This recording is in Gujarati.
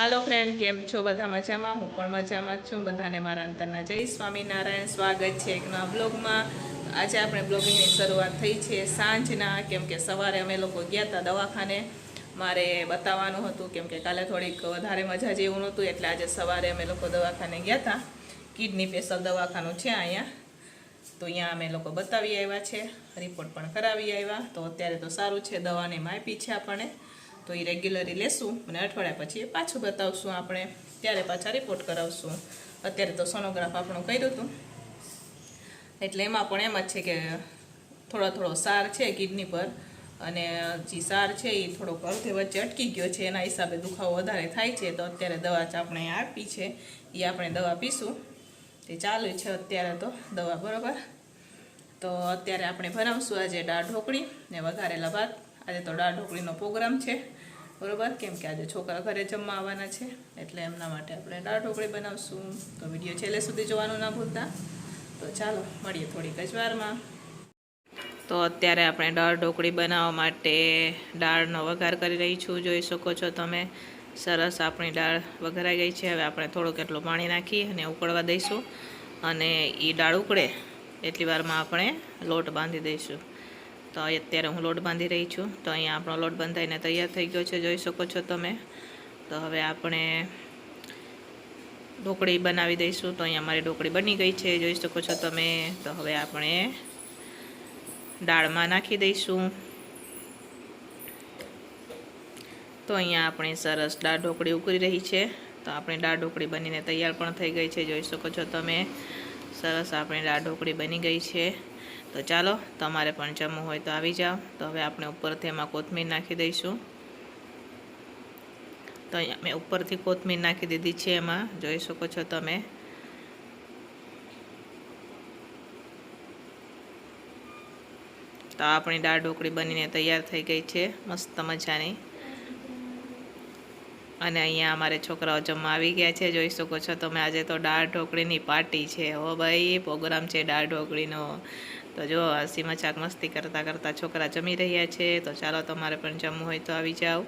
હાલો ફ્રેન્ડ, કેમ છો? બધા મજામાં? હું પણ મજામાં જ છું. બધાને મારા અંતરના જય સ્વામિનારાયણ. સ્વાગત છે એક નવા બ્લોગમાં. આજે આપણે બ્લોગિંગની શરૂઆત થઈ છે સાંજના, કેમ કે સવારે અમે લોકો ગયા હતા દવાખાને. મારે બતાવવાનું હતું, કેમ કે કાલે થોડીક વધારે મજા જેવું નહોતું, એટલે આજે સવારે અમે લોકો દવાખાને ગયા હતા. કિડની સ્પેશિયલ દવાખાનું છે અહીંયા, તો અહીંયા અમે લોકો બતાવી આવ્યા છે, રિપોર્ટ પણ કરાવી આવ્યા. તો અત્યારે તો સારું છે, દવાને માપી છે આપણને, તો એ રેગ્યુલરી લેશું અને અઠવાડિયા પછી પાછું બતાવશું આપણે, ત્યારે પાછા રિપોર્ટ કરાવશું. અત્યારે તો સોનોગ્રાફ આપણું કર્યું હતું, એટલે એમાં પણ એમ જ છે કે થોડો સાર છે કિડની પર, અને જે સાર છે એ થોડોક અડધે વચ્ચે અટકી ગયો છે, એના હિસાબે દુખાવો વધારે થાય છે. તો અત્યારે દવા આપણે આપી છે, એ આપણે દવા પીશું, તે ચાલુ છે અત્યારે તો દવા, બરાબર. તો અત્યારે આપણે બનાવશું આજે દાળ ઢોકળી ને વઘારેલા ભાત. આજે તો દાળ ઢોકળીનો પ્રોગ્રામ છે, બરાબર, કેમ કે આજે છોકરા ઘરે જમવા આવવાના છે, એટલે એમના માટે આપણે દાળ ઢોકળી બનાવશું. તો વિડીયો છેલ્લે સુધી જોવાનું ના ભૂલતા. તો ચાલો મળીએ થોડીક જ વારમાં. તો અત્યારે આપણે દાળ ઢોકળી બનાવવા માટે દાળનો વઘાર કરી રહી છું. જોઈ શકો છો તમે, સરસ આપણી દાળ વઘારાઈ ગઈ છે. હવે આપણે થોડુંક એટલું પાણી નાખી અને ઉકળવા દઈશું, અને એ દાળ ઉકળે એટલી વારમાં આપણે લોટ બાંધી દઈશું. તો અત્યારે હું લોટ બાંધી રહી છું. તો અહીંયા આપણો લોટ બંધાઈને તૈયાર થઈ ગયો છે, જોઈ શકો છો તમે. તો હવે આપણે ઢોકળી બનાવી દઈશું. તો અહીંયા મારી ઢોકળી બની ગઈ છે, જોઈ શકો છો તમે. તો હવે આપણે દાળમાં નાખી દઈશું. તો અહીંયા આપણી સરસ દાળ ઢોકળી ઉકળી રહી છે. તો આપણી દાળ ઢોકળી બનીને તૈયાર પણ થઈ ગઈ છે, જોઈ શકો છો તમે. સરસ આપણી દાળ ઢોકળી બની ગઈ છે. તો ચાલો, તમારે પણ જમવું હોય તો આવી જાઓ. તો હવે આપણે ઉપરથી એમાં કોથમીર નાખી દઈશું. તો અહીંયા મેં ઉપરથી કોથમીર નાખી દીધી છે, એમાં જોઈ શકો છો તમે. તો આપણી દાળ ઢોકળી બનીને તૈયાર થઈ ગઈ છે, મસ્ત મજાની. અને અહીંયા અમારે છોકરાઓ જમવા આવી ગયા છે, જોઈ શકો છો તમે. આજે તો દાળ ઢોકળીની પાર્ટી છે, હો ભાઈ, પ્રોગ્રામ છે દાળ ઢોકળીનો. તો જો હસી મજાક મસ્તી કરતાં કરતાં છોકરા જમી રહ્યા છે. તો ચાલો, તમારે પણ જમવું હોય તો આવી જાઓ.